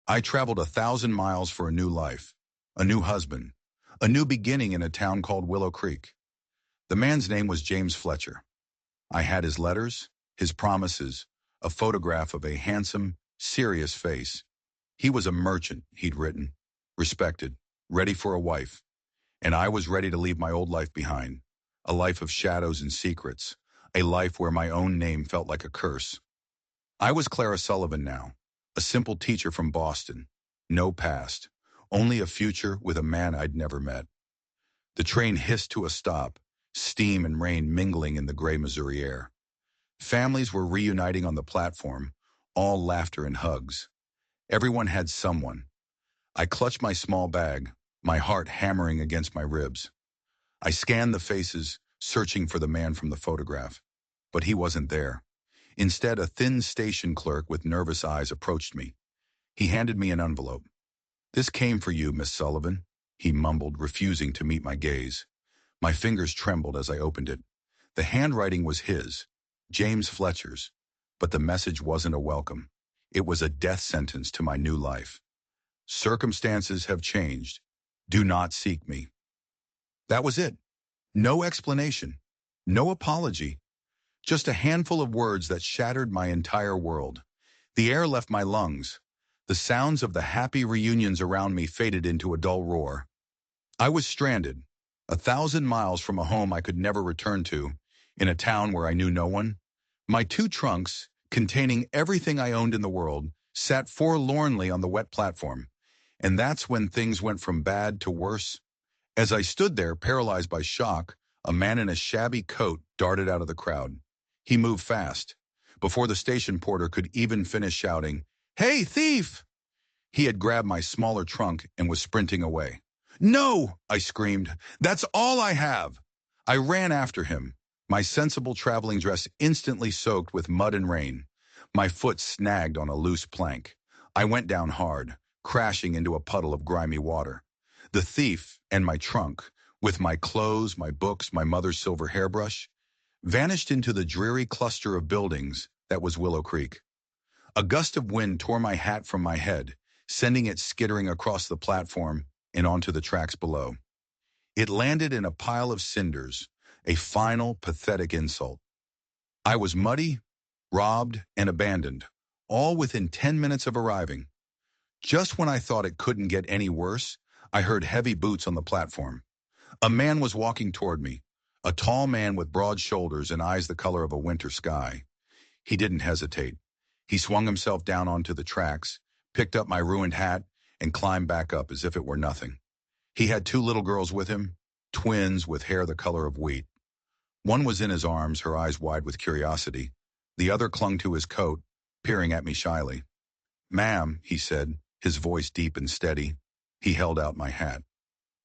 I traveled 1,000 miles for a new life, a new husband, a new beginning in a town called Willow Creek. The man's name was James Fletcher. I had his letters, his promises, a photograph of a handsome, serious face. He was a merchant, he'd written, respected, ready for a wife. And I was ready to leave my old life behind, a life of shadows and secrets, a life where my own name felt like a curse. I was Clara Sullivan now, a simple teacher from Boston. No past, only a future with a man I'd never met. The train hissed to a stop, steam and rain mingling in the gray Missouri air. Families were reuniting on the platform, all laughter and hugs. Everyone had someone. I clutched my small bag, my heart hammering against my ribs. I scanned the faces, searching for the man from the photograph. But he wasn't there. Instead, a thin station clerk with nervous eyes approached me. He handed me an envelope. "This came for you, Miss Sullivan," he mumbled, refusing to meet my gaze. My fingers trembled as I opened it. The handwriting was his, James Fletcher's, but the message wasn't a welcome. It was a death sentence to my new life. "Circumstances have changed. Do not seek me." That was it. No explanation. No apology. Just a handful of words that shattered my entire world. The air left my lungs. The sounds of the happy reunions around me faded into a dull roar. I was stranded, 1,000 miles from a home I could never return to, in a town where I knew no one. My two trunks, containing everything I owned in the world, sat forlornly on the wet platform. And that's when things went from bad to worse. As I stood there, paralyzed by shock, a man in a shabby coat darted out of the crowd. He moved fast. Before the station porter could even finish shouting, "Hey, thief!" he had grabbed my smaller trunk and was sprinting away. "No!" I screamed. "That's all I have!" I ran after him, my sensible traveling dress instantly soaked with mud and rain. My foot snagged on a loose plank. I went down hard, crashing into a puddle of grimy water. The thief and my trunk, with my clothes, my books, my mother's silver hairbrush, vanished into the dreary cluster of buildings that was Willow Creek. A gust of wind tore my hat from my head, sending it skittering across the platform and onto the tracks below. It landed in a pile of cinders, a final, pathetic insult. I was muddy, robbed, and abandoned, all within 10 minutes of arriving. Just when I thought it couldn't get any worse, I heard heavy boots on the platform. A man was walking toward me, a tall man with broad shoulders and eyes the color of a winter sky. He didn't hesitate. He swung himself down onto the tracks, picked up my ruined hat, and climbed back up as if it were nothing. He had two little girls with him, twins with hair the color of wheat. One was in his arms, her eyes wide with curiosity. The other clung to his coat, peering at me shyly. "Ma'am," he said, his voice deep and steady. He held out my hat.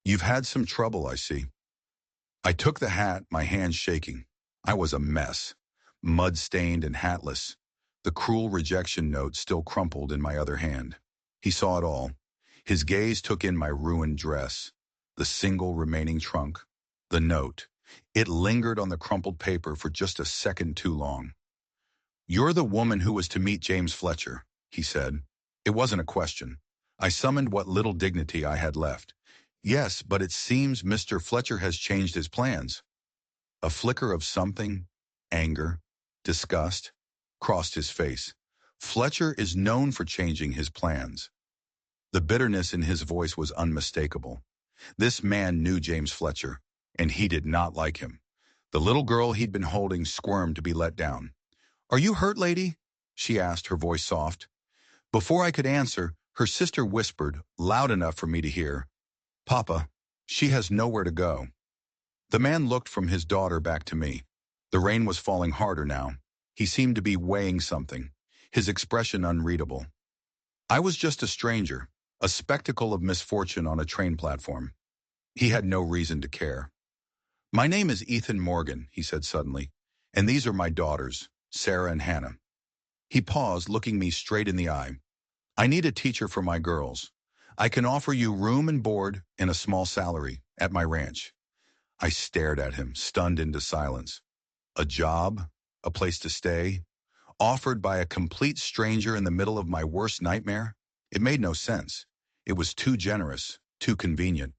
"You've had some trouble, I see." I took the hat, my hands shaking. I was a mess, mud-stained and hatless. The cruel rejection note still crumpled in my other hand. He saw it all. His gaze took in my ruined dress, the single remaining trunk, the note. It lingered on the crumpled paper for just a second too long. "You're the woman who was to meet James Fletcher," he said. It wasn't a question. I summoned what little dignity I had left. "Yes, but it seems Mr. Fletcher has changed his plans." A flicker of something, anger, disgust, crossed his face. "Fletcher is known for changing his plans." The bitterness in his voice was unmistakable. This man knew James Fletcher, and he did not like him. The little girl he'd been holding squirmed to be let down. "Are you hurt, lady?" she asked, her voice soft. Before I could answer, her sister whispered, loud enough for me to hear, "Papa, she has nowhere to go." The man looked from his daughter back to me. The rain was falling harder now. He seemed to be weighing something, his expression unreadable. I was just a stranger, a spectacle of misfortune on a train platform. He had no reason to care. "My name is Ethan Morgan," he said suddenly, "and these are my daughters, Sarah and Hannah." He paused, looking me straight in the eye. "I need a teacher for my girls. I can offer you room and board and a small salary at my ranch." I stared at him, stunned into silence. A job, a place to stay, offered by a complete stranger in the middle of my worst nightmare? It made no sense. It was too generous, too convenient.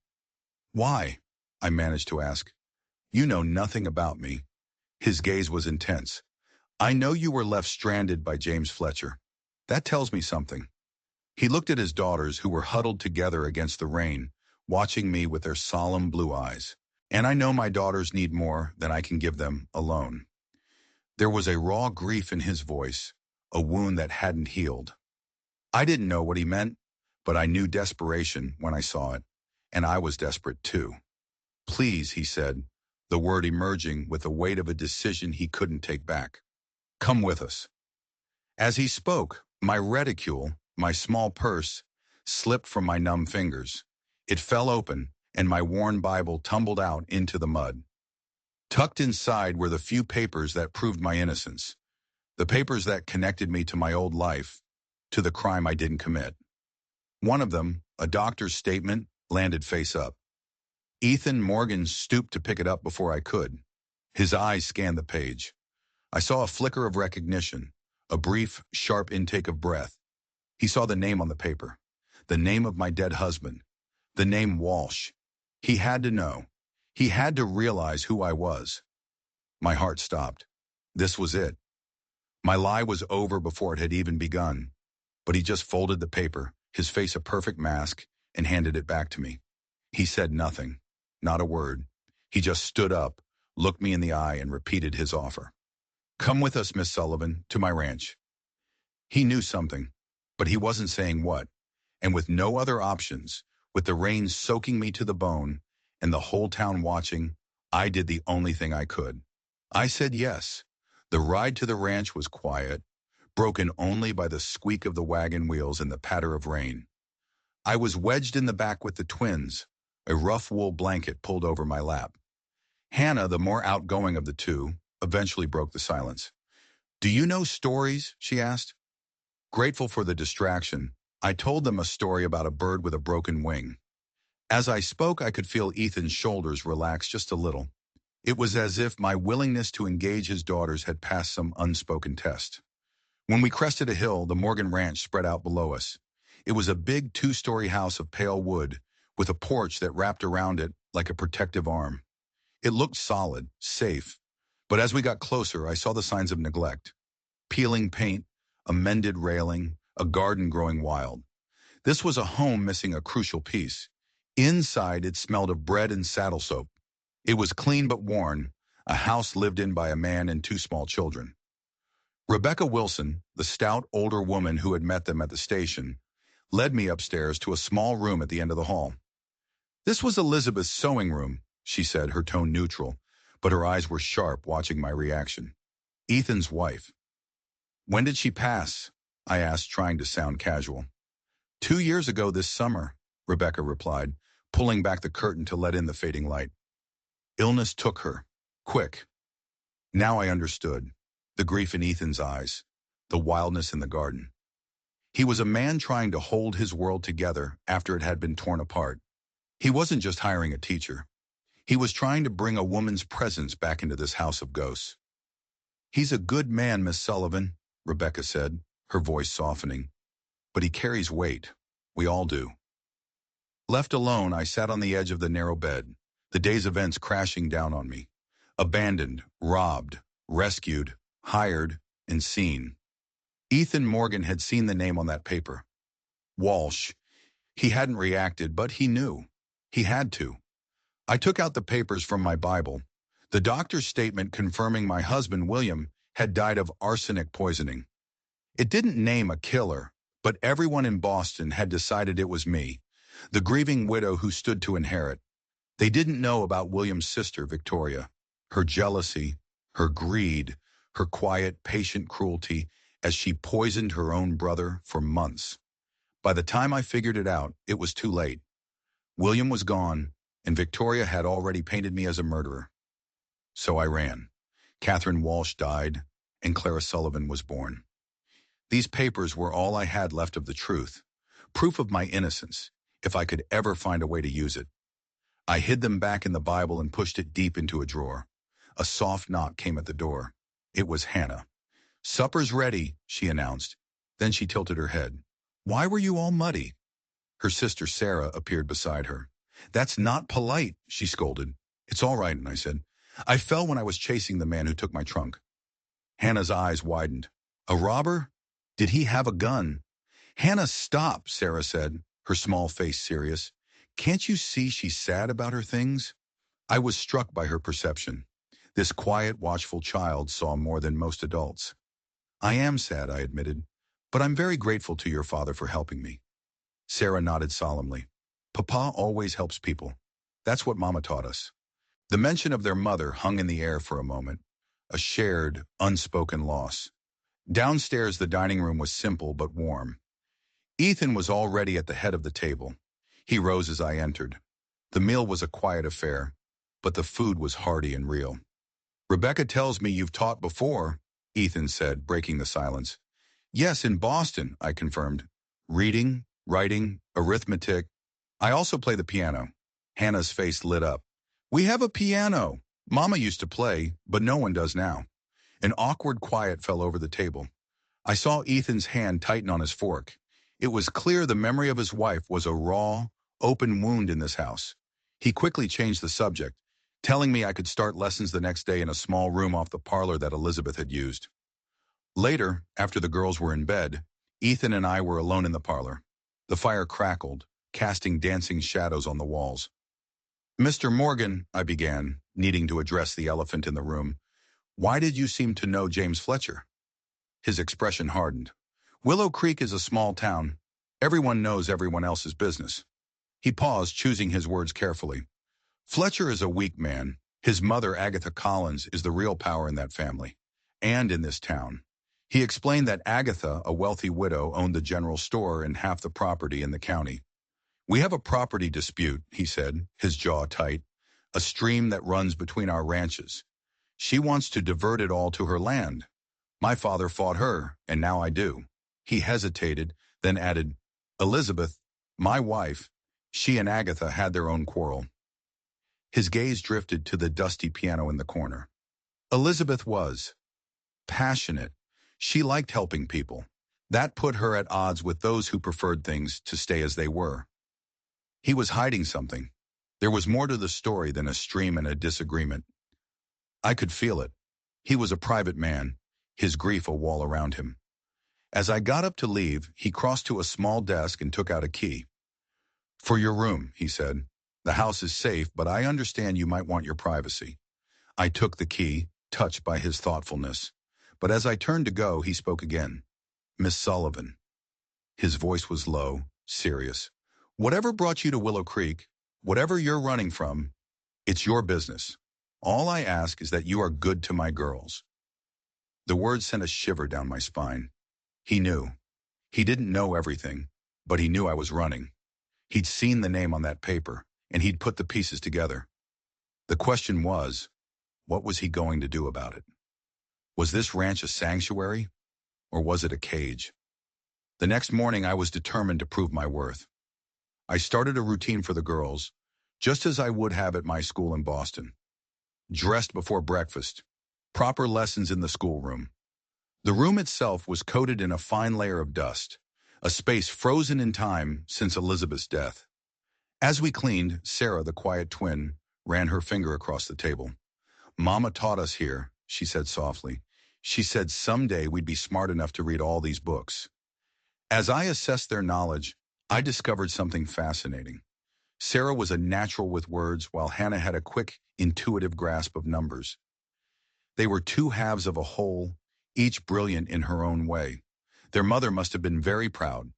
Why? I managed to ask. You know nothing about me. His gaze was intense. I know you were left stranded by James Fletcher. That tells me something. He looked at his daughters who were huddled together against the rain, watching me with their solemn blue eyes. And I know my daughters need more than I can give them alone. There was a raw grief in his voice, a wound that hadn't healed. I didn't know what he meant, but I knew desperation when I saw it, and I was desperate too. Please, he said, the word emerging with the weight of a decision he couldn't take back. Come with us. As he spoke, my reticule, my small purse, slipped from my numb fingers. It fell open, and my worn Bible tumbled out into the mud. Tucked inside were the few papers that proved my innocence, the papers that connected me to my old life, to the crime I didn't commit. One of them, a doctor's statement, landed face up. Ethan Morgan stooped to pick it up before I could. His eyes scanned the page. I saw a flicker of recognition, a brief, sharp intake of breath. He saw the name on the paper, the name of my dead husband, the name Walsh. He had to know. He had to realize who I was. My heart stopped. This was it. My lie was over before it had even begun. But he just folded the paper, his face a perfect mask, and handed it back to me. He said nothing, not a word. He just stood up, looked me in the eye, and repeated his offer. Come with us, Miss Sullivan, to my ranch. He knew something, but he wasn't saying what. And with no other options, with the rain soaking me to the bone, and the whole town watching, I did the only thing I could. I said yes. The ride to the ranch was quiet, broken only by the squeak of the wagon wheels and the patter of rain. I was wedged in the back with the twins, a rough wool blanket pulled over my lap. Hannah, the more outgoing of the two, eventually broke the silence. Do you know stories? She asked. Grateful for the distraction, I told them a story about a bird with a broken wing. As I spoke, I could feel Ethan's shoulders relax just a little. It was as if my willingness to engage his daughters had passed some unspoken test. When we crested a hill, the Morgan Ranch spread out below us. It was a big two-story house of pale wood, with a porch that wrapped around it like a protective arm. It looked solid, safe, but as we got closer, I saw the signs of neglect. Peeling paint, a mended railing, a garden growing wild. This was a home missing a crucial piece. Inside, it smelled of bread and saddle soap. It was clean but worn, a house lived in by a man and two small children. Rebecca Wilson, the stout older woman who had met them at the station, led me upstairs to a small room at the end of the hall. This was Elizabeth's sewing room, she said, her tone neutral, but her eyes were sharp, watching my reaction. Ethan's wife. When did she pass? I asked, trying to sound casual. 2 years ago this summer, Rebecca replied, pulling back the curtain to let in the fading light. Illness took her. Quick. Now I understood. The grief in Ethan's eyes. The wildness in the garden. He was a man trying to hold his world together after it had been torn apart. He wasn't just hiring a teacher. He was trying to bring a woman's presence back into this house of ghosts. He's a good man, Miss Sullivan, Rebecca said, her voice softening. But he carries weight. We all do. Left alone, I sat on the edge of the narrow bed, the day's events crashing down on me. Abandoned, robbed, rescued, hired, and seen. Ethan Morgan had seen the name on that paper. Walsh. He hadn't reacted, but he knew. He had to. I took out the papers from my Bible. The doctor's statement confirming my husband, William, had died of arsenic poisoning. It didn't name a killer, but everyone in Boston had decided it was me, the grieving widow who stood to inherit. They didn't know about William's sister, Victoria, her jealousy, her greed, her quiet, patient cruelty as she poisoned her own brother for months. By the time I figured it out, it was too late. William was gone, and Victoria had already painted me as a murderer. So I ran. Catherine Walsh died, and Clara Sullivan was born. These papers were all I had left of the truth, proof of my innocence, if I could ever find a way to use it. I hid them back in the Bible and pushed it deep into a drawer. A soft knock came at the door. It was Hannah. Supper's ready, she announced. Then she tilted her head. Why were you all muddy? Her sister Sarah appeared beside her. That's not polite, she scolded. It's all right, I said. I fell when I was chasing the man who took my trunk. Hannah's eyes widened. A robber? Did he have a gun? Hannah, stop, Sarah said, her small face serious. Can't you see she's sad about her things? I was struck by her perception. This quiet, watchful child saw more than most adults. I am sad, I admitted, but I'm very grateful to your father for helping me. Sarah nodded solemnly. Papa always helps people. That's what Mama taught us. The mention of their mother hung in the air for a moment, a shared, unspoken loss. Downstairs, the dining room was simple but warm. Ethan was already at the head of the table. He rose as I entered. The meal was a quiet affair, but the food was hearty and real. Rebecca tells me you've taught before, Ethan said, breaking the silence. Yes, in Boston, I confirmed. Reading, writing, arithmetic. I also play the piano. Hannah's face lit up. We have a piano. Mama used to play, but no one does now. An awkward quiet fell over the table. I saw Ethan's hand tighten on his fork. It was clear the memory of his wife was a raw, open wound in this house. He quickly changed the subject, telling me I could start lessons the next day in a small room off the parlor that Elizabeth had used. Later, after the girls were in bed, Ethan and I were alone in the parlor. The fire crackled, casting dancing shadows on the walls. Mr. Morgan, I began, needing to address the elephant in the room. Why did you seem to know James Fletcher? His expression hardened. Willow Creek is a small town. Everyone knows everyone else's business. He paused, choosing his words carefully. Fletcher is a weak man. His mother, Agatha Collins, is the real power in that family, and in this town. He explained that Agatha, a wealthy widow, owned the general store and half the property in the county. We have a property dispute, he said, his jaw tight, a stream that runs between our ranches. She wants to divert it all to her land. My father fought her, and now I do. He hesitated, then added, Elizabeth, my wife, she and Agatha had their own quarrel. His gaze drifted to the dusty piano in the corner. Elizabeth was passionate. She liked helping people. That put her at odds with those who preferred things to stay as they were. He was hiding something. There was more to the story than a stream and a disagreement. I could feel it. He was a private man, his grief a wall around him. As I got up to leave, he crossed to a small desk and took out a key. For your room, he said. The house is safe, but I understand you might want your privacy. I took the key, touched by his thoughtfulness. But as I turned to go, he spoke again. Miss Sullivan. His voice was low, serious. Whatever brought you to Willow Creek, whatever you're running from, it's your business. All I ask is that you are good to my girls. The words sent a shiver down my spine. He knew. He didn't know everything, but he knew I was running. He'd seen the name on that paper, and he'd put the pieces together. The question was, what was he going to do about it? Was this ranch a sanctuary, or was it a cage? The next morning, I was determined to prove my worth. I started a routine for the girls, just as I would have at my school in Boston. Dressed before breakfast, proper lessons in the schoolroom. The room itself was coated in a fine layer of dust, a space frozen in time since Elizabeth's death. As we cleaned, Sarah, the quiet twin, ran her finger across the table. Mama taught us here, she said softly. She said someday we'd be smart enough to read all these books. As I assessed their knowledge, I discovered something fascinating. Sarah was a natural with words, while Hannah had a quick, intuitive grasp of numbers. They were two halves of a whole, each brilliant in her own way. Their mother must have been very proud.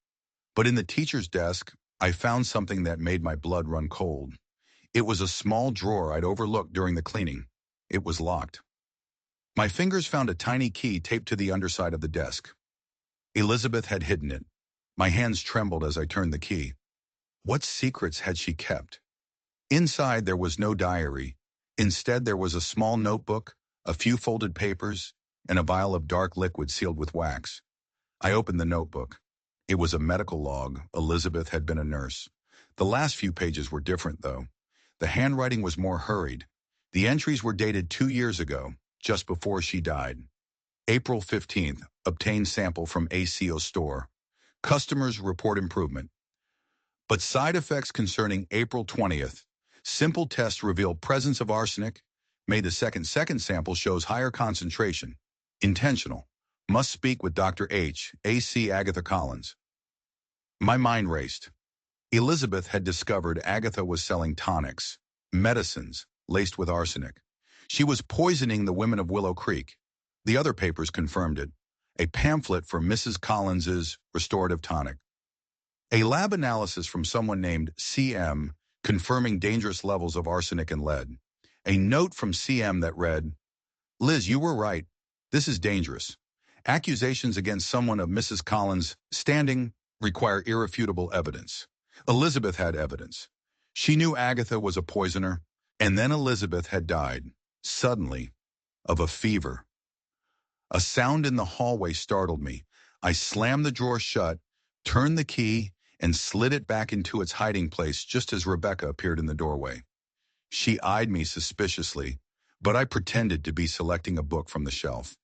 But in the teacher's desk, I found something that made my blood run cold. It was a small drawer I'd overlooked during the cleaning. It was locked. My fingers found a tiny key taped to the underside of the desk. Elizabeth had hidden it. My hands trembled as I turned the key. What secrets had she kept? Inside there was no diary. Instead there was a small notebook, a few folded papers, and a vial of dark liquid sealed with wax. I opened the notebook. It was a medical log. Elizabeth had been a nurse. The last few pages were different, though. The handwriting was more hurried. The entries were dated 2 years ago, just before she died. April 15th, obtained sample from ACO store. Customers report improvement. But side effects concerning April 20th. Simple tests reveal presence of arsenic. May the second sample shows higher concentration. Intentional. Must speak with Dr. H. A.C. Agatha Collins. My mind raced. Elizabeth had discovered Agatha was selling tonics, medicines, laced with arsenic. She was poisoning the women of Willow Creek. The other papers confirmed it. A pamphlet for Mrs. Collins's restorative tonic. A lab analysis from someone named CM confirming dangerous levels of arsenic and lead. A note from CM that read, Liz, you were right. This is dangerous. Accusations against someone of Mrs. Collins' standing require irrefutable evidence. Elizabeth had evidence. She knew Agatha was a poisoner, and then Elizabeth had died, suddenly, of a fever. A sound in the hallway startled me. I slammed the drawer shut, turned the key, and slid it back into its hiding place just as Rebecca appeared in the doorway. She eyed me suspiciously, but I pretended to be selecting a book from the shelf.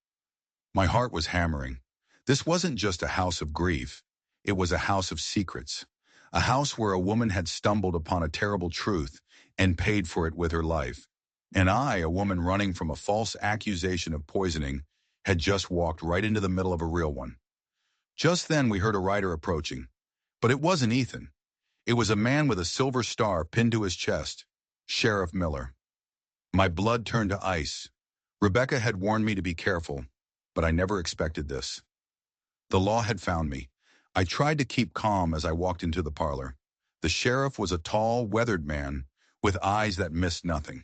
My heart was hammering. This wasn't just a house of grief. It was a house of secrets. A house where a woman had stumbled upon a terrible truth and paid for it with her life. And I, a woman running from a false accusation of poisoning, had just walked right into the middle of a real one. Just then we heard a rider approaching. But it wasn't Ethan. It was a man with a silver star pinned to his chest. Sheriff Miller. My blood turned to ice. Rebecca had warned me to be careful, but I never expected this. The law had found me. I tried to keep calm as I walked into the parlor. The sheriff was a tall, weathered man with eyes that missed nothing.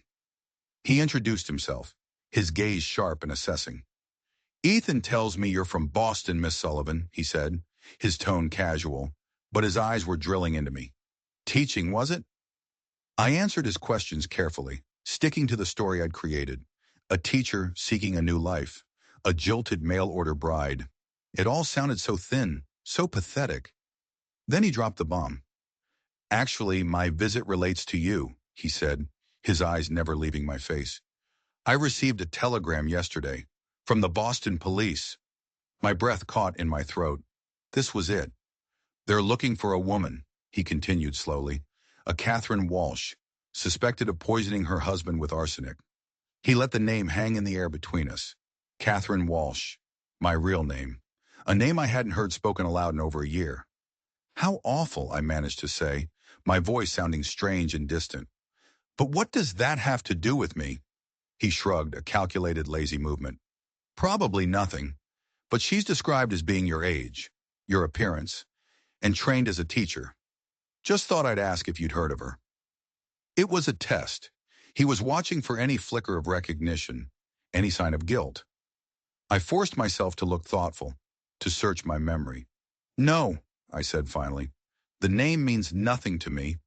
He introduced himself, his gaze sharp and assessing. Ethan tells me you're from Boston, Miss Sullivan, he said, his tone casual, but his eyes were drilling into me. Teaching, was it? I answered his questions carefully, sticking to the story I'd created. A teacher seeking a new life. A jilted mail-order bride. It all sounded so thin, so pathetic. Then he dropped the bomb. Actually, my visit relates to you, he said, his eyes never leaving my face. I received a telegram yesterday from the Boston police. My breath caught in my throat. This was it. They're looking for a woman, he continued slowly, a Catherine Walsh, suspected of poisoning her husband with arsenic. He let the name hang in the air between us. Catherine Walsh, my real name, a name I hadn't heard spoken aloud in over a year. How awful, I managed to say, my voice sounding strange and distant. But what does that have to do with me? He shrugged, a calculated, lazy movement. Probably nothing, but she's described as being your age, your appearance, and trained as a teacher. Just thought I'd ask if you'd heard of her. It was a test. He was watching for any flicker of recognition, any sign of guilt. I forced myself to look thoughtful, to search my memory. No, I said finally. The name means nothing to me.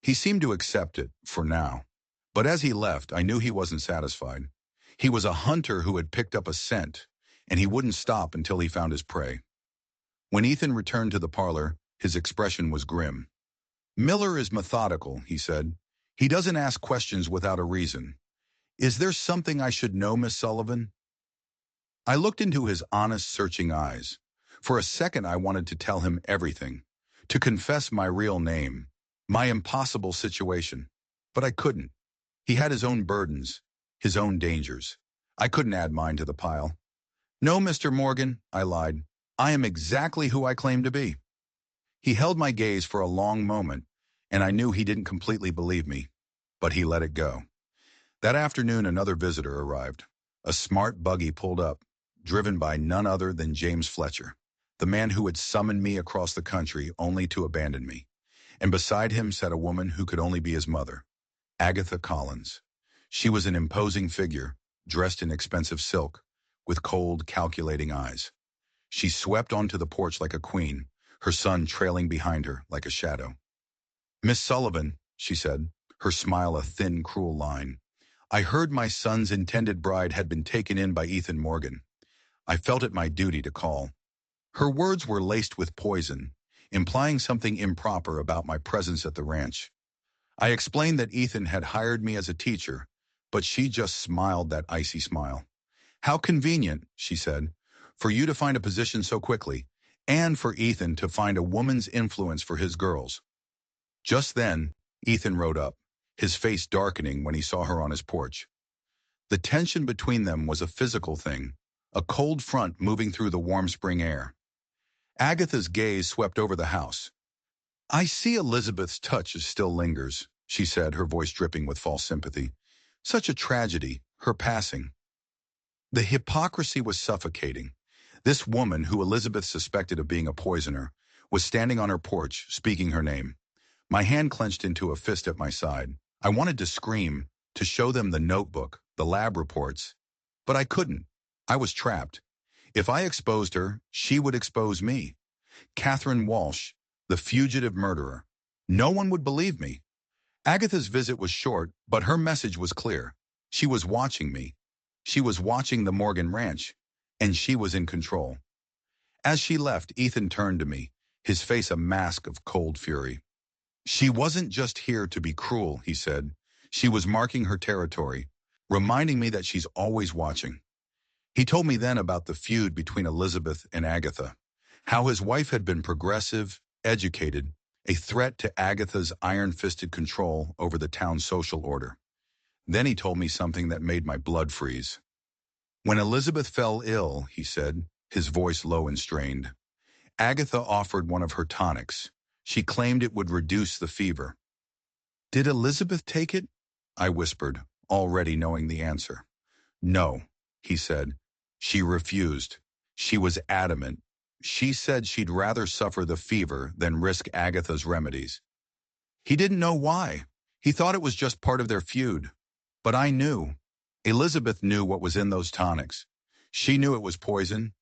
He seemed to accept it, for now. But as he left, I knew he wasn't satisfied. He was a hunter who had picked up a scent, and he wouldn't stop until he found his prey. When Ethan returned to the parlor, his expression was grim. Miller is methodical, he said. He doesn't ask questions without a reason. Is there something I should know, Miss Sullivan? I looked into his honest, searching eyes. For a second, I wanted to tell him everything, to confess my real name, my impossible situation. But I couldn't. He had his own burdens, his own dangers. I couldn't add mine to the pile. No, Mr. Morgan, I lied. I am exactly who I claim to be. He held my gaze for a long moment, and I knew he didn't completely believe me, but he let it go. That afternoon, another visitor arrived. A smart buggy pulled up, driven by none other than James Fletcher, the man who had summoned me across the country only to abandon me. And beside him sat a woman who could only be his mother, Agatha Collins. She was an imposing figure, dressed in expensive silk, with cold, calculating eyes. She swept onto the porch like a queen, her son trailing behind her like a shadow. Miss Sullivan, she said, her smile a thin, cruel line. I heard my son's intended bride had been taken in by Ethan Morgan. I felt it my duty to call. Her words were laced with poison, implying something improper about my presence at the ranch. I explained that Ethan had hired me as a teacher, but she just smiled that icy smile. How convenient, she said, for you to find a position so quickly. and for Ethan to find a woman's influence for his girls. Just then, Ethan rode up, his face darkening when he saw her on his porch. The tension between them was a physical thing, a cold front moving through the warm spring air. Agatha's gaze swept over the house. "I see Elizabeth's touch still lingers," she said, her voice dripping with false sympathy. "Such a tragedy, her passing." The hypocrisy was suffocating. This woman, who Elizabeth suspected of being a poisoner, was standing on her porch, speaking her name. My hand clenched into a fist at my side. I wanted to scream, to show them the notebook, the lab reports. But I couldn't. I was trapped. If I exposed her, she would expose me. Catherine Walsh, the fugitive murderer. No one would believe me. Agatha's visit was short, but her message was clear. She was watching me. She was watching the Morgan Ranch, and she was in control. As she left, Ethan turned to me, his face a mask of cold fury. "She wasn't just here to be cruel," he said. "She was marking her territory, reminding me that she's always watching." He told me then about the feud between Elizabeth and Agatha, how his wife had been progressive, educated, a threat to Agatha's iron-fisted control over the town's social order. Then he told me something that made my blood freeze. "When Elizabeth fell ill," he said, his voice low and strained, "Agatha offered one of her tonics. She claimed it would reduce the fever." "Did Elizabeth take it?" I whispered, already knowing the answer. "No," he said. "She refused. She was adamant. She said she'd rather suffer the fever than risk Agatha's remedies." He didn't know why. He thought it was just part of their feud. But I knew. Elizabeth knew what was in those tonics. She knew it was poison,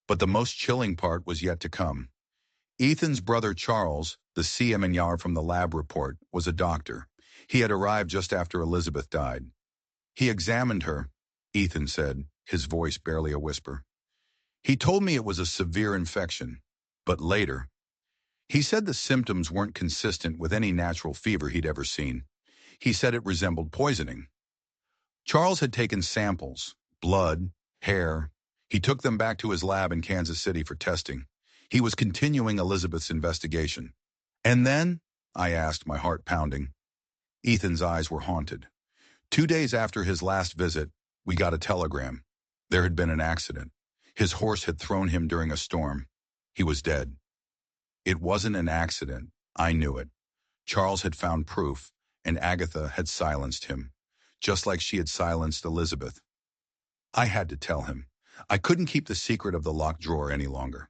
but the most chilling part was yet to come. Ethan's brother Charles, the CMNR from the lab report, was a doctor. He had arrived just after Elizabeth died. He examined her, Ethan said, his voice barely a whisper. He told me it was a severe infection, but later, he said the symptoms weren't consistent with any natural fever he'd ever seen. He said it resembled poisoning. Charles had taken samples, blood, hair. He took them back to his lab in Kansas City for testing. He was continuing Elizabeth's investigation. "And then?" I asked, my heart pounding. Ethan's eyes were haunted. 2 days after his last visit, we got a telegram. There had been an accident. His horse had thrown him during a storm. He was dead. It wasn't an accident. I knew it. Charles had found proof, and Agatha had silenced him, just like she had silenced Elizabeth. I had to tell him. I couldn't keep the secret of the locked drawer any longer.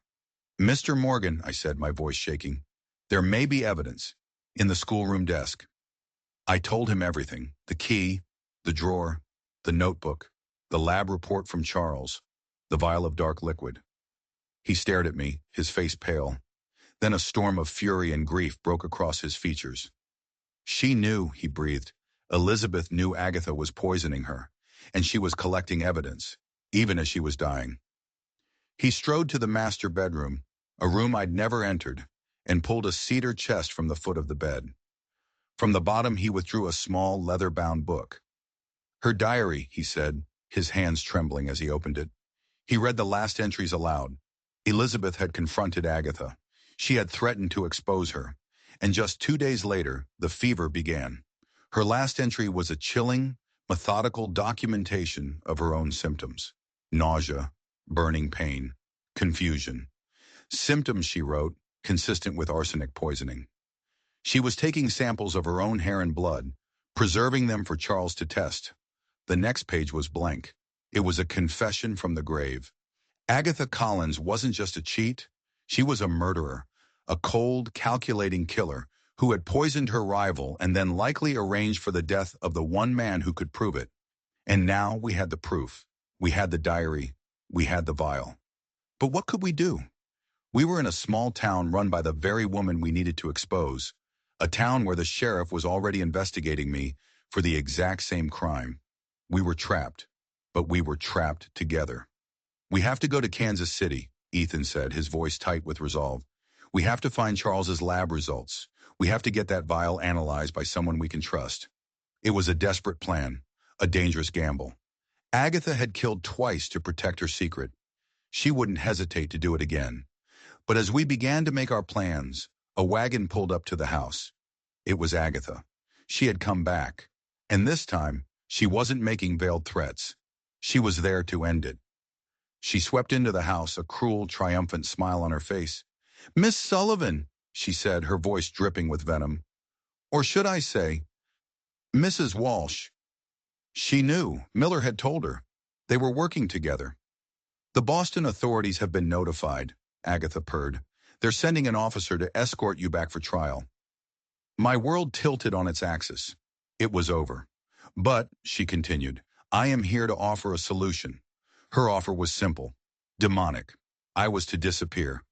"Mr. Morgan," I said, my voice shaking, "there may be evidence in the schoolroom desk." I told him everything, the key, the drawer, the notebook, the lab report from Charles, the vial of dark liquid. He stared at me, his face pale. Then a storm of fury and grief broke across his features. "She knew," he breathed. "Elizabeth knew Agatha was poisoning her, and she was collecting evidence, even as she was dying." He strode to the master bedroom, a room I'd never entered, and pulled a cedar chest from the foot of the bed. From the bottom he withdrew a small, leather-bound book. "Her diary," he said, his hands trembling as he opened it. He read the last entries aloud. Elizabeth had confronted Agatha. She had threatened to expose her. And just 2 days later, the fever began. Her last entry was a chilling, methodical documentation of her own symptoms. Nausea, burning pain, confusion. Symptoms, she wrote, consistent with arsenic poisoning. She was taking samples of her own hair and blood, preserving them for Charles to test. The next page was blank. It was a confession from the grave. Agatha Collins wasn't just a cheat. She was a murderer, a cold, calculating killer who had poisoned her rival and then likely arranged for the death of the one man who could prove it. And now we had the proof. We had the diary. We had the vial. But what could we do? We were in a small town run by the very woman we needed to expose, a town where the sheriff was already investigating me for the exact same crime. We were trapped, but we were trapped together. "We have to go to Kansas City," Ethan said, his voice tight with resolve. "We have to find Charles's lab results. We have to get that vial analyzed by someone we can trust." It was a desperate plan, a dangerous gamble. Agatha had killed twice to protect her secret. She wouldn't hesitate to do it again. But as we began to make our plans, a wagon pulled up to the house. It was Agatha. She had come back. And this time, she wasn't making veiled threats. She was there to end it. She swept into the house, a cruel, triumphant smile on her face. "Miss Sullivan," she said, her voice dripping with venom. "Or should I say, Mrs. Walsh." She knew. Miller had told her. They were working together. "The Boston authorities have been notified," Agatha purred. "They're sending an officer to escort you back for trial." My world tilted on its axis. It was over. "But," she continued, "I am here to offer a solution." Her offer was simple, demonic. I was to disappear.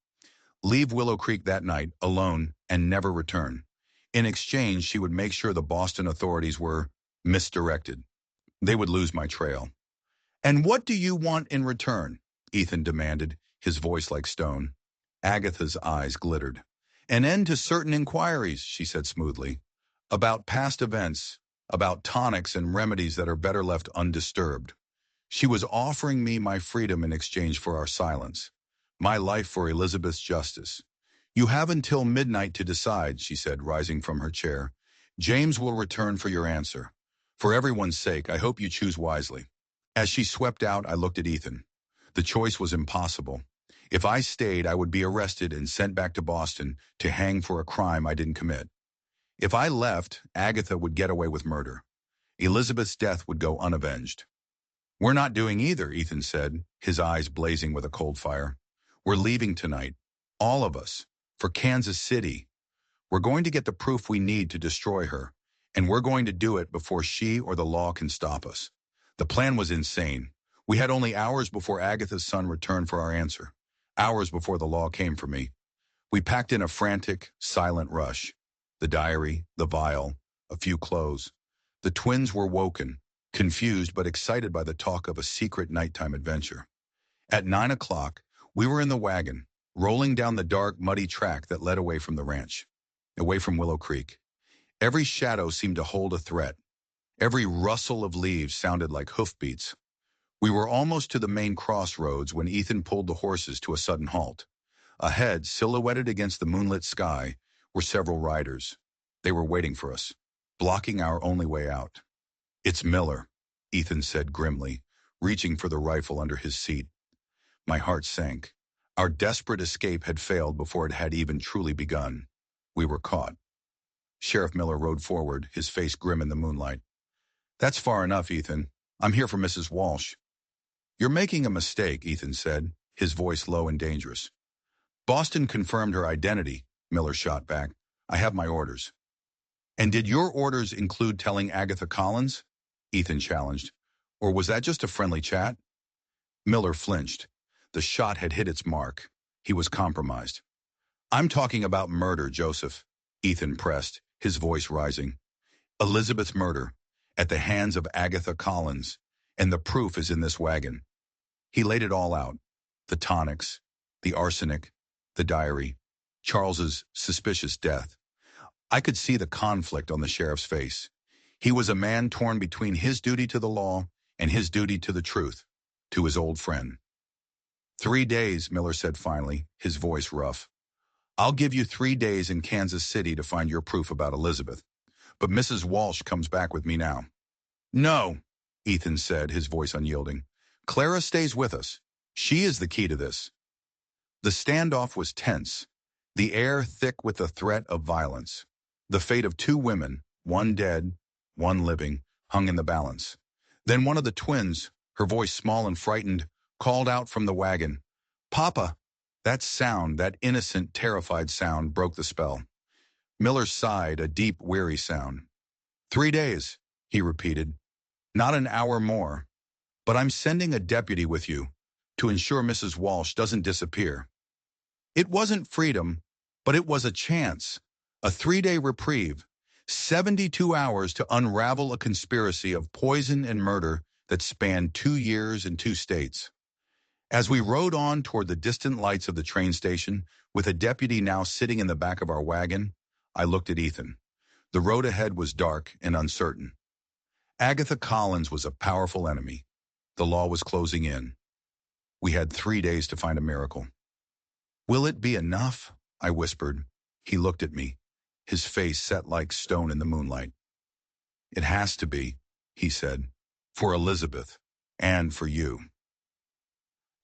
Leave Willow Creek that night, alone, and never return. In exchange, she would make sure the Boston authorities were misdirected. They would lose my trail. "And what do you want in return?" Ethan demanded, his voice like stone. Agatha's eyes glittered. "An end to certain inquiries," she said smoothly, "about past events, about tonics and remedies that are better left undisturbed." She was offering me my freedom in exchange for our silence, my life for Elizabeth's justice. "You have until midnight to decide," she said, rising from her chair. "James will return for your answer. For everyone's sake, I hope you choose wisely." As she swept out, I looked at Ethan. The choice was impossible. If I stayed, I would be arrested and sent back to Boston to hang for a crime I didn't commit. If I left, Agatha would get away with murder. Elizabeth's death would go unavenged. "We're not doing either," Ethan said, his eyes blazing with a cold fire. "We're leaving tonight. All of us. For Kansas City. We're going to get the proof we need to destroy her, and we're going to do it before she or the law can stop us." The plan was insane. We had only hours before Agatha's son returned for our answer. Hours before the law came for me. We packed in a frantic, silent rush. The diary, the vial, a few clothes. The twins were woken, confused but excited by the talk of a secret nighttime adventure. At 9 o'clock, we were in the wagon, rolling down the dark, muddy track that led away from the ranch, away from Willow Creek. Every shadow seemed to hold a threat. Every rustle of leaves sounded like hoofbeats. We were almost to the main crossroads when Ethan pulled the horses to a sudden halt. Ahead, silhouetted against the moonlit sky, were several riders. They were waiting for us, blocking our only way out. "It's Miller," Ethan said grimly, reaching for the rifle under his seat. My heart sank. Our desperate escape had failed before it had even truly begun. We were caught. Sheriff Miller rode forward, his face grim in the moonlight. "That's far enough, Ethan. I'm here for Mrs. Walsh." "You're making a mistake," Ethan said, his voice low and dangerous. "Boston confirmed her identity," Miller shot back. "I have my orders." "And did your orders include telling Agatha Collins?" Ethan challenged. "Or was that just a friendly chat?" Miller flinched. The shot had hit its mark. He was compromised. "I'm talking about murder, Joseph," Ethan pressed, his voice rising. "Elizabeth's murder, at the hands of Agatha Collins, and the proof is in this wagon." He laid it all out. The tonics, the arsenic, the diary, Charles's suspicious death. I could see the conflict on the sheriff's face. He was a man torn between his duty to the law and his duty to the truth, to his old friend. "3 days," Miller said finally, his voice rough. "I'll give you 3 days in Kansas City to find your proof about Elizabeth. But Mrs. Walsh comes back with me now." "No," Ethan said, his voice unyielding. "Clara stays with us. She is the key to this." The standoff was tense, the air thick with the threat of violence. The fate of 2 women, one dead, one living, hung in the balance. Then one of the twins, her voice small and frightened, called out from the wagon, "Papa!" That sound, that innocent, terrified sound, broke the spell. Miller sighed, a deep, weary sound. "3 days," he repeated. "Not an hour more. But I'm sending a deputy with you to ensure Mrs. Walsh doesn't disappear." It wasn't freedom, but it was a chance. A 3-day reprieve. 72 hours to unravel a conspiracy of poison and murder that spanned 2 years and 2 states. As we rode on toward the distant lights of the train station, with a deputy now sitting in the back of our wagon, I looked at Ethan. The road ahead was dark and uncertain. Agatha Collins was a powerful enemy. The law was closing in. We had 3 days to find a miracle. Will it be enough? I whispered. He looked at me, his face set like stone in the moonlight. It has to be, he said, for Elizabeth, and for you.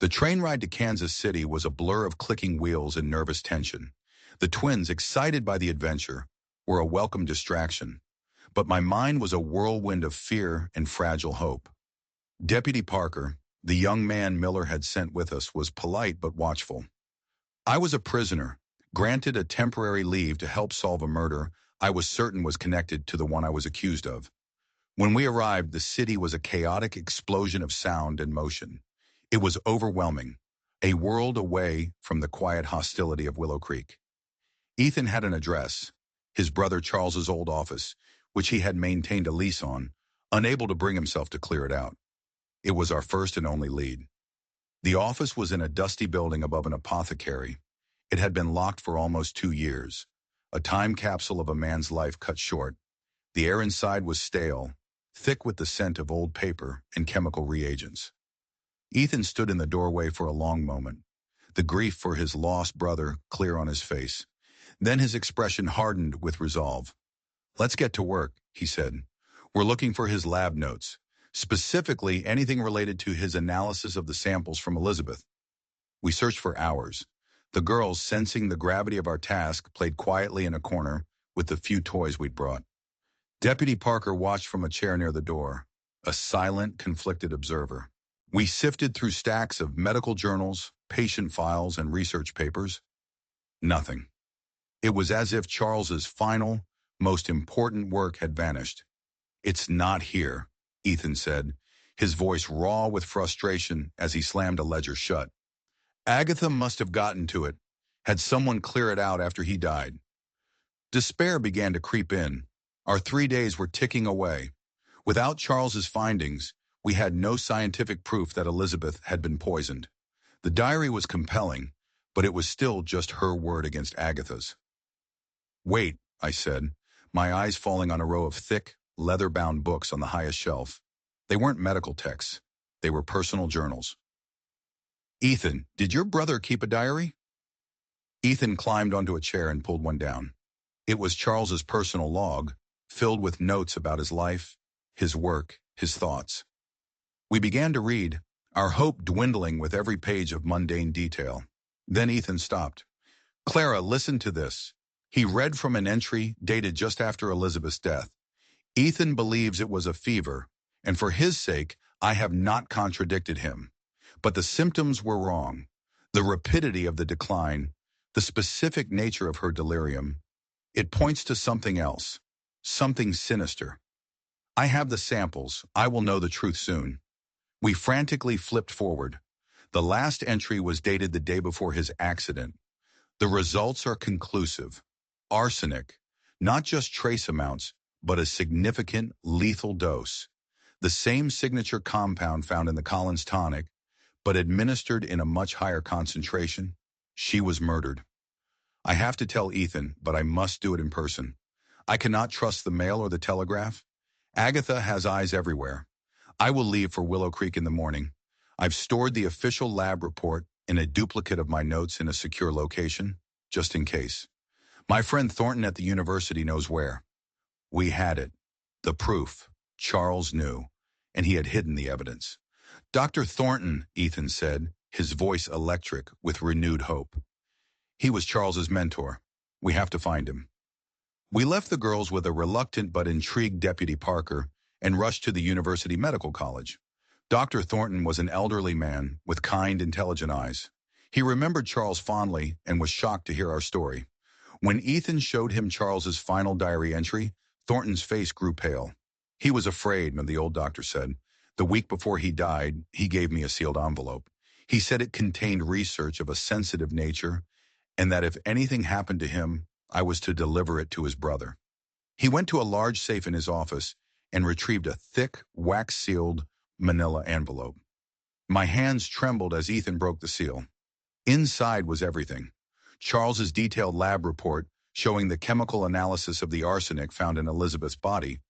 The train ride to Kansas City was a blur of clicking wheels and nervous tension. The twins, excited by the adventure, were a welcome distraction, but my mind was a whirlwind of fear and fragile hope. Deputy Parker, the young man Miller had sent with us, was polite but watchful. I was a prisoner, granted a temporary leave to help solve a murder I was certain was connected to the one I was accused of. When we arrived, the city was a chaotic explosion of sound and motion. It was overwhelming, a world away from the quiet hostility of Willow Creek. Ethan had an address, his brother Charles's old office, which he had maintained a lease on, unable to bring himself to clear it out. It was our first and only lead. The office was in a dusty building above an apothecary. It had been locked for almost 2 years, a time capsule of a man's life cut short. The air inside was stale, thick with the scent of old paper and chemical reagents. Ethan stood in the doorway for a long moment, the grief for his lost brother clear on his face. Then his expression hardened with resolve. "Let's get to work," he said. "We're looking for his lab notes, specifically anything related to his analysis of the samples from Elizabeth." We searched for hours. The girls, sensing the gravity of our task, played quietly in a corner with the few toys we'd brought. Deputy Parker watched from a chair near the door, a silent, conflicted observer. We sifted through stacks of medical journals, patient files, and research papers. Nothing. It was as if Charles's final, most important work had vanished. "It's not here," Ethan said, his voice raw with frustration as he slammed a ledger shut. "Agatha must have gotten to it. Had someone clear it out after he died." Despair began to creep in. Our 3 days were ticking away. Without Charles's findings, we had no scientific proof that Elizabeth had been poisoned. The diary was compelling, but it was still just her word against Agatha's. "Wait," I said, my eyes falling on a row of thick, leather-bound books on the highest shelf. They weren't medical texts. They were personal journals. "Ethan, did your brother keep a diary?" Ethan climbed onto a chair and pulled one down. It was Charles's personal log, filled with notes about his life, his work, his thoughts. We began to read, our hope dwindling with every page of mundane detail. Then Ethan stopped. "Clara, listen to this." He read from an entry dated just after Elizabeth's death. "Ethan believes it was a fever, and for his sake, I have not contradicted him. But the symptoms were wrong. The rapidity of the decline, the specific nature of her delirium, it points to something else, something sinister. I have the samples. I will know the truth soon." We frantically flipped forward. The last entry was dated the day before his accident. The results are conclusive. Arsenic, not just trace amounts, but a significant lethal dose. The same signature compound found in the Collins tonic, but administered in a much higher concentration. She was murdered. I have to tell Ethan, but I must do it in person. I cannot trust the mail or the telegraph. Agatha has eyes everywhere. I will leave for Willow Creek in the morning. I've stored the official lab report in a duplicate of my notes in a secure location, just in case. My friend Thornton at the university knows where. We had it. The proof. Charles knew, and he had hidden the evidence. "Dr. Thornton," Ethan said, his voice electric with renewed hope. He was Charles's mentor. We have to find him. We left the girls with a reluctant but intrigued Deputy Parker and rushed to the University Medical College. Dr. Thornton was an elderly man with kind, intelligent eyes. He remembered Charles fondly and was shocked to hear our story. When Ethan showed him Charles's final diary entry, Thornton's face grew pale. "He was afraid," the old doctor said. "The week before he died, he gave me a sealed envelope. He said it contained research of a sensitive nature, and that if anything happened to him, I was to deliver it to his brother." He went to a large safe in his office and retrieved a thick, wax-sealed manila envelope. My hands trembled as Ethan broke the seal. Inside was everything. Charles's detailed lab report showing the chemical analysis of the arsenic found in Elizabeth's body,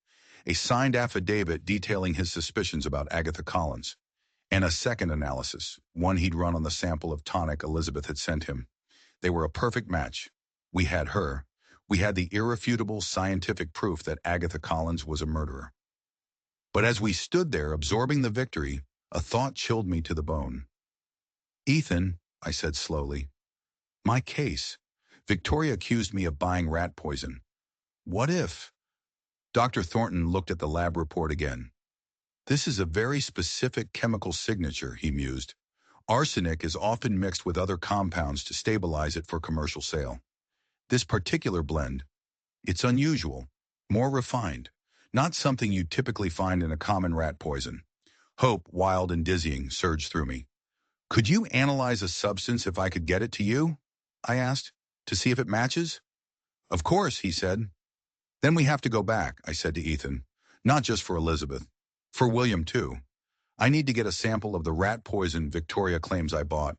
a signed affidavit detailing his suspicions about Agatha Collins, and a second analysis, one he'd run on the sample of tonic Elizabeth had sent him. They were a perfect match. We had her. We had the irrefutable scientific proof that Agatha Collins was a murderer. But as we stood there absorbing the victory, a thought chilled me to the bone. Ethan, I said slowly, my case. Victoria accused me of buying rat poison. What if? Dr. Thornton looked at the lab report again. This is a very specific chemical signature, he mused. Arsenic is often mixed with other compounds to stabilize it for commercial sale. This particular blend, it's unusual, more refined, not something you typically find in a common rat poison. Hope, wild and dizzying, surged through me. Could you analyze a substance if I could get it to you? I asked, to see if it matches? Of course, he said. Then we have to go back, I said to Ethan. Not just for Elizabeth. For William, too. I need to get a sample of the rat poison Victoria claims I bought.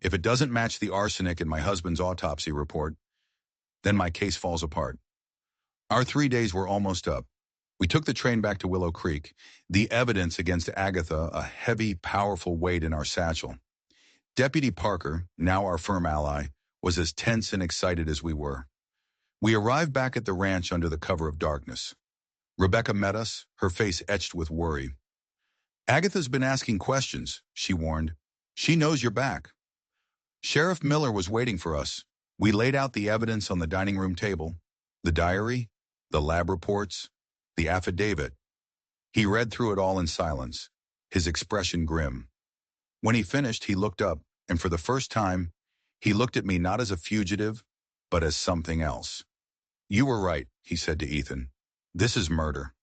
If it doesn't match the arsenic in my husband's autopsy report, then my case falls apart. Our 3 days were almost up. We took the train back to Willow Creek, the evidence against Agatha a heavy, powerful weight in our satchel. Deputy Parker, now our firm ally, was as tense and excited as we were. We arrived back at the ranch under the cover of darkness. Rebecca met us, her face etched with worry. Agatha's been asking questions, she warned. She knows you're back. Sheriff Miller was waiting for us. We laid out the evidence on the dining room table, the diary, the lab reports, the affidavit. He read through it all in silence, his expression grim. When he finished, he looked up, and for the first time, he looked at me not as a fugitive, but as something else. You were right, he said to Ethan. This is murder.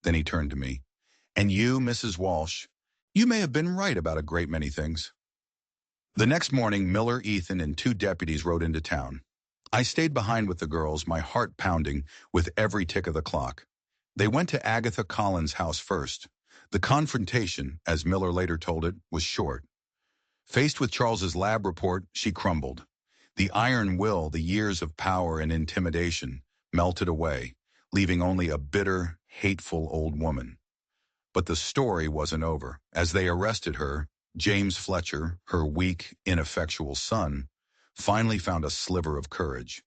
Then he turned to me. And you, Mrs. Walsh, you may have been right about a great many things. The next morning, Miller, Ethan, and 2 deputies rode into town. I stayed behind with the girls, my heart pounding with every tick of the clock. They went to Agatha Collins' house first. The confrontation, as Miller later told it, was short. Faced with Charles's lab report, she crumbled. The iron will, the years of power and intimidation, melted away, leaving only a bitter, hateful old woman. But the story wasn't over. As they arrested her, James Fletcher, her weak, ineffectual son, finally found a sliver of courage.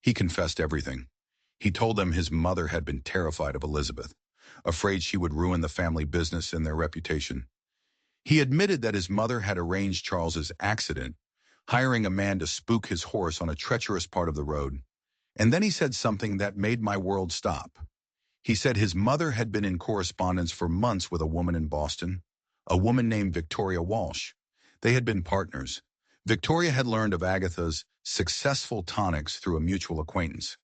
He confessed everything. He told them his mother had been terrified of Elizabeth, afraid she would ruin the family business and their reputation. He admitted that his mother had arranged Charles's accident, hiring a man to spook his horse on a treacherous part of the road. And then he said something that made my world stop. He said his mother had been in correspondence for months with a woman in Boston, a woman named Victoria Walsh. They had been partners. Victoria had learned of Agatha's successful tonics through a mutual acquaintance.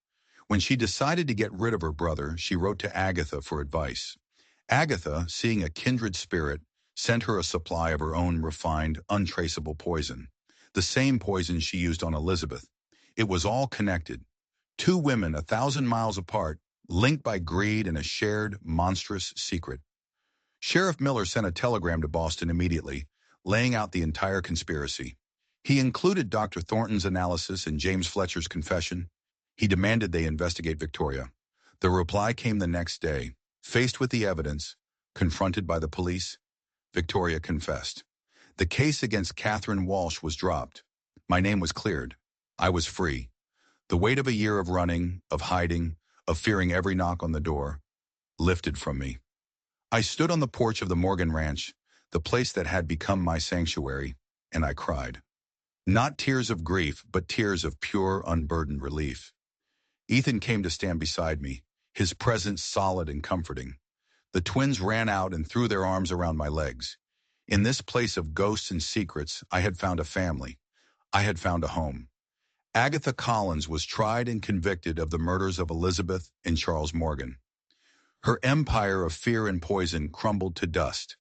When she decided to get rid of her brother, she wrote to Agatha for advice. Agatha, seeing a kindred spirit, sent her a supply of her own refined, untraceable poison, the same poison she used on Elizabeth. It was all connected. 2 women 1,000 miles apart, linked by greed and a shared, monstrous secret. Sheriff Miller sent a telegram to Boston immediately, laying out the entire conspiracy. He included Dr. Thornton's analysis and James Fletcher's confession. He demanded they investigate Victoria. The reply came the next day. Faced with the evidence, confronted by the police, Victoria confessed. The case against Catherine Walsh was dropped. My name was cleared. I was free. The weight of a year of running, of hiding, of fearing every knock on the door, lifted from me. I stood on the porch of the Morgan Ranch, the place that had become my sanctuary, and I cried. Not tears of grief, but tears of pure, unburdened relief. Ethan came to stand beside me, his presence solid and comforting. The twins ran out and threw their arms around my legs. In this place of ghosts and secrets, I had found a family. I had found a home. Agatha Collins was tried and convicted of the murders of Elizabeth and Charles Morgan. Her empire of fear and poison crumbled to dust.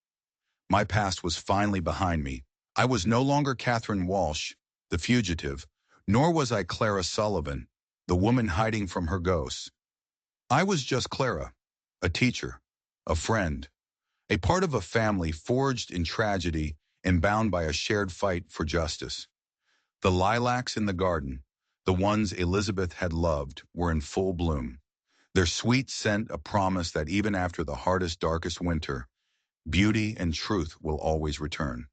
My past was finally behind me. I was no longer Catherine Walsh, the fugitive, nor was I Clara Sullivan, the woman hiding from her ghosts. I was just Clara, a teacher, a friend, a part of a family forged in tragedy and bound by a shared fight for justice. The lilacs in the garden, the ones Elizabeth had loved, were in full bloom. Their sweet scent a promise that even after the hardest, darkest winter, beauty and truth will always return.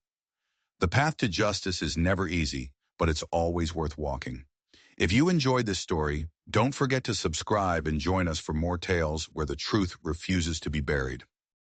The path to justice is never easy, but it's always worth walking. If you enjoyed this story, don't forget to subscribe and join us for more tales where the truth refuses to be buried.